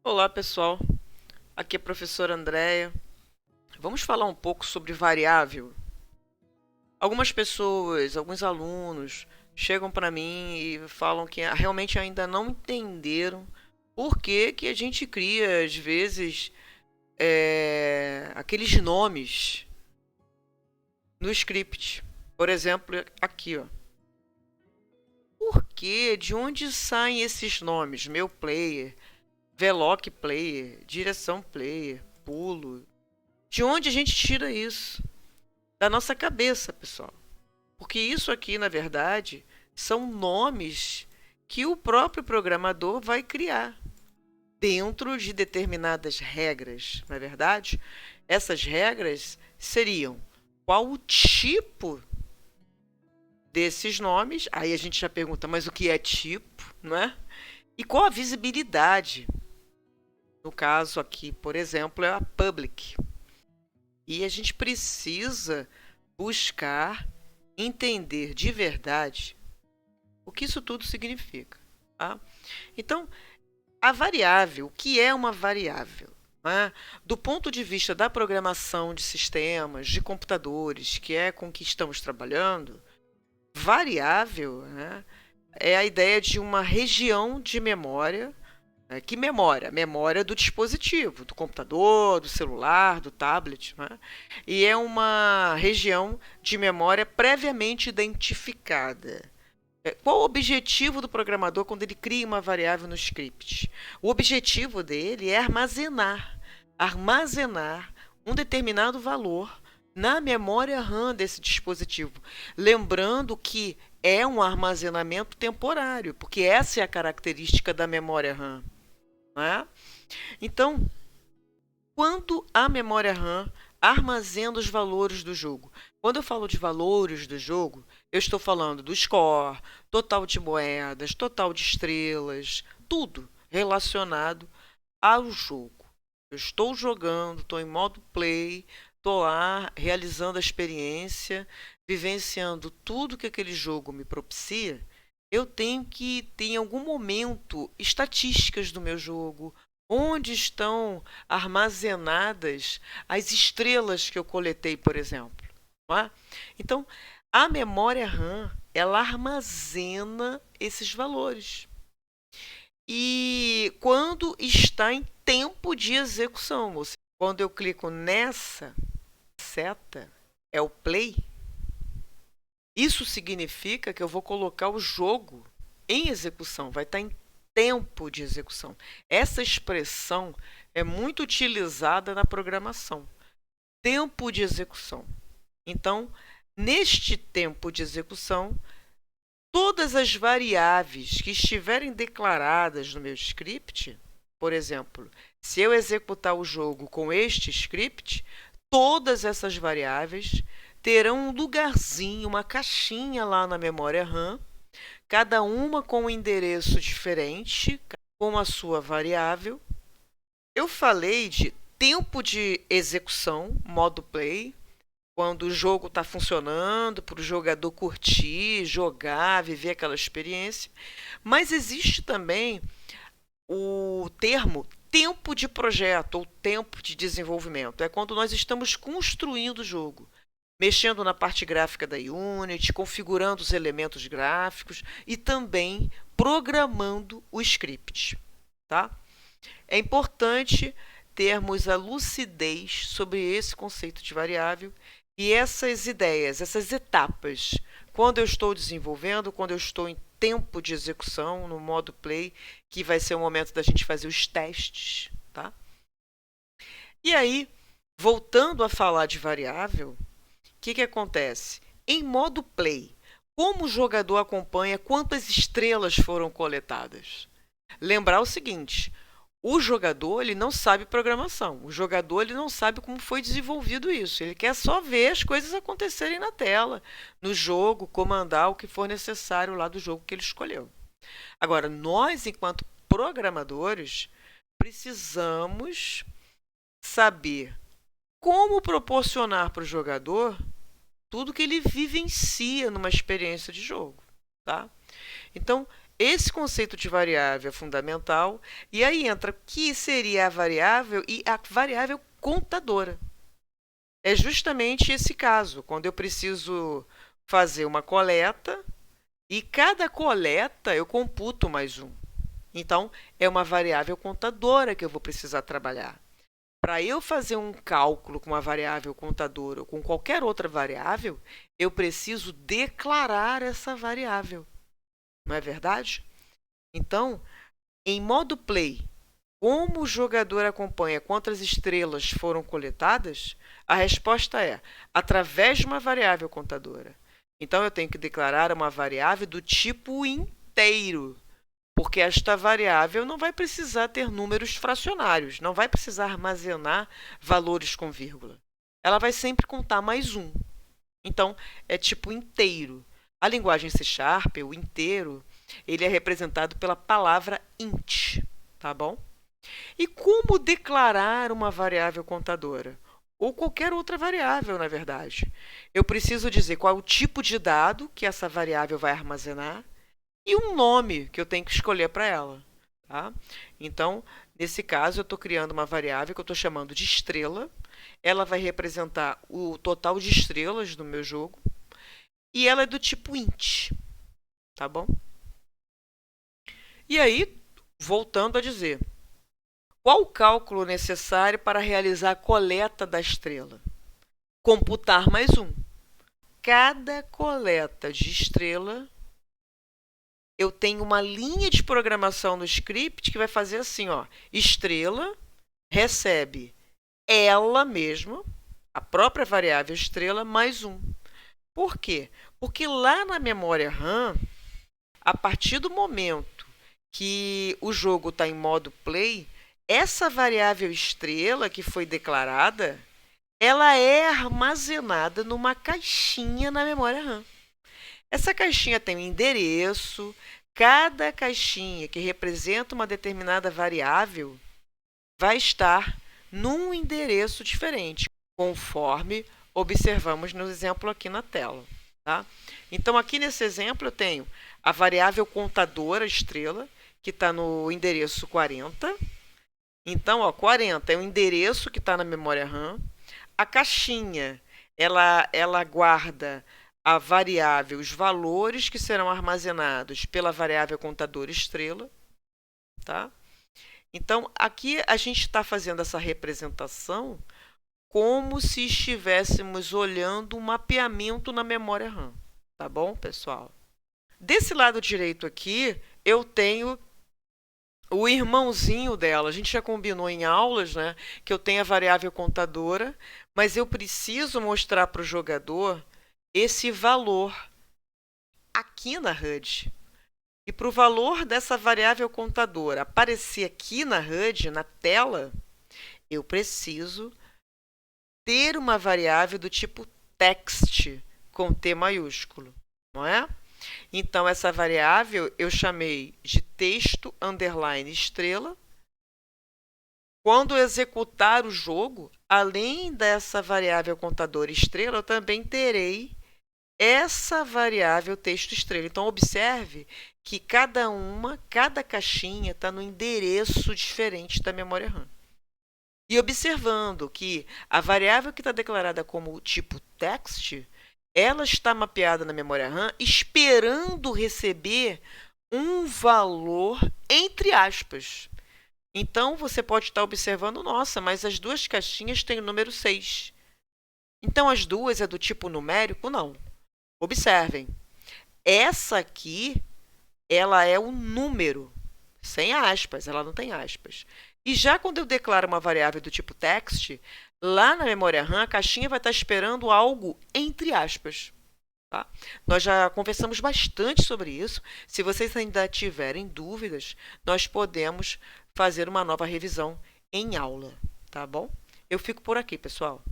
Olá, pessoal. Aqui é a professora Andréia. Vamos falar um pouco sobre variável. Algumas pessoas, alguns alunos chegam para mim e falam que realmente ainda não entenderam por que que a gente cria, às vezes, aqueles nomes no script. Por exemplo, aqui, ó. Por que? De onde saem esses nomes? Meu player, veloc player, direção player, pulo. De onde a gente tira isso? Da nossa cabeça, pessoal. Porque isso aqui, na verdade, são nomes que o próprio programador vai criar dentro de determinadas regras, não é verdade? Essas regras seriam qual o tipo desses nomes, aí a gente já pergunta, mas o que é tipo, não é? E qual a visibilidade? No caso aqui, por exemplo, é a public. E a gente precisa buscar entender de verdade o que isso tudo significa. Tá? Então, a variável, o que é uma variável? Né? Do ponto de vista da programação de sistemas, de computadores, que é com que estamos trabalhando, variável, né, é a ideia de uma região de memória. Que memória? Memória do dispositivo, do computador, do celular, do tablet. Né? E é uma região de memória previamente identificada. Qual o objetivo do programador quando ele cria uma variável no script? O objetivo dele é armazenar um determinado valor na memória RAM desse dispositivo. Lembrando que é um armazenamento temporário, porque essa é a característica da memória RAM. Né? Então, quando a memória RAM armazena os valores do jogo. Quando eu falo de valores do jogo, eu estou falando do score, total de moedas, total de estrelas, tudo relacionado ao jogo. Eu estou jogando, estou em modo play, estou lá realizando a experiência, vivenciando tudo que aquele jogo me propicia. Eu tenho que ter em algum momento estatísticas do meu jogo, onde estão armazenadas as estrelas que eu coletei, por exemplo. Não é? Então, a memória RAM, ela armazena esses valores. E quando está em tempo de execução, ou seja, quando eu clico nessa seta, é o play, isso significa que eu vou colocar o jogo em execução, vai estar em tempo de execução. Essa expressão é muito utilizada na programação. Tempo de execução. Então, neste tempo de execução, todas as variáveis que estiverem declaradas no meu script, por exemplo, se eu executar o jogo com este script, todas essas variáveis terão um lugarzinho, uma caixinha lá na memória RAM, cada uma com um endereço diferente, com a sua variável. Eu falei de tempo de execução, modo play, quando o jogo está funcionando, para o jogador curtir, jogar, viver aquela experiência. Mas existe também o termo tempo de projeto ou tempo de desenvolvimento. É quando nós estamos construindo o jogo, mexendo na parte gráfica da Unity, configurando os elementos gráficos e também programando o script. Tá? É importante termos a lucidez sobre esse conceito de variável e essas ideias, essas etapas. Quando eu estou desenvolvendo, quando eu estou em tempo de execução, no modo play, que vai ser o momento da gente fazer os testes. Tá? E aí, voltando a falar de variável, o que acontece? Em modo play, como o jogador acompanha quantas estrelas foram coletadas? Lembrar o seguinte, o jogador ele não sabe programação, o jogador ele não sabe como foi desenvolvido isso, ele quer só ver as coisas acontecerem na tela, no jogo, comandar o que for necessário lá do jogo que ele escolheu. Agora, nós, enquanto programadores, precisamos saber como proporcionar para o jogador tudo que ele vivencia numa experiência de jogo. Tá? Então, esse conceito de variável é fundamental, e aí entra o que seria a variável e a variável contadora. É justamente esse caso, quando eu preciso fazer uma coleta e cada coleta eu computo mais um. Então, é uma variável contadora que eu vou precisar trabalhar. Para eu fazer um cálculo com uma variável contadora ou com qualquer outra variável, eu preciso declarar essa variável. Não é verdade? Então, em modo play, como o jogador acompanha quantas estrelas foram coletadas, a resposta é através de uma variável contadora. Então, eu tenho que declarar uma variável do tipo inteiro, porque esta variável não vai precisar ter números fracionários, não vai precisar armazenar valores com vírgula. Ela vai sempre contar mais um. Então, é tipo inteiro. A linguagem C#, o inteiro, ele é representado pela palavra int, tá bom? E como declarar uma variável contadora? Ou qualquer outra variável, na verdade. Eu preciso dizer qual é o tipo de dado que essa variável vai armazenar e um nome que eu tenho que escolher para ela. Tá? Então, nesse caso, eu estou criando uma variável que eu estou chamando de estrela. Ela vai representar o total de estrelas do meu jogo. E ela é do tipo int. Tá bom? E aí, voltando a dizer, qual o cálculo necessário para realizar a coleta da estrela? Computar mais um. Cada coleta de estrela, eu tenho uma linha de programação no script que vai fazer assim, ó, estrela recebe ela mesma, a própria variável estrela, mais um. Por quê? Porque lá na memória RAM, a partir do momento que o jogo está em modo play, essa variável estrela que foi declarada, ela é armazenada numa caixinha na memória RAM. Essa caixinha tem um endereço, cada caixinha que representa uma determinada variável vai estar num endereço diferente, conforme observamos no exemplo aqui na tela. Tá? Então, aqui nesse exemplo, eu tenho a variável contadora estrela, que está no endereço 40. Então, ó, 40 é o endereço que está na memória RAM. A caixinha, ela guarda a variável, os valores que serão armazenados pela variável contadora estrela. Tá? Então, aqui a gente está fazendo essa representação como se estivéssemos olhando um mapeamento na memória RAM. Tá bom, pessoal? Desse lado direito aqui, eu tenho o irmãozinho dela. A gente já combinou em aulas, né, que eu tenho a variável contadora, mas eu preciso mostrar para o jogador esse valor aqui na HUD. E para o valor dessa variável contadora aparecer aqui na HUD, na tela, eu preciso ter uma variável do tipo text, com T maiúsculo, não é? Então, essa variável eu chamei de texto underline estrela. Quando eu executar o jogo, além dessa variável contadora estrela, eu também terei essa variável texto estrela. Então, observe que cada caixinha está no endereço diferente da memória RAM. E observando que a variável que está declarada como tipo text, ela está mapeada na memória RAM esperando receber um valor entre aspas. Então, você pode estar observando, nossa, mas as duas caixinhas têm o número 6. Então, as duas é do tipo numérico? Não. Observem, essa aqui, ela é o número, sem aspas, ela não tem aspas. E já quando eu declaro uma variável do tipo text, lá na memória RAM, a caixinha vai estar esperando algo entre aspas. Tá? Nós já conversamos bastante sobre isso. Se vocês ainda tiverem dúvidas, nós podemos fazer uma nova revisão em aula. Tá bom? Eu fico por aqui, pessoal.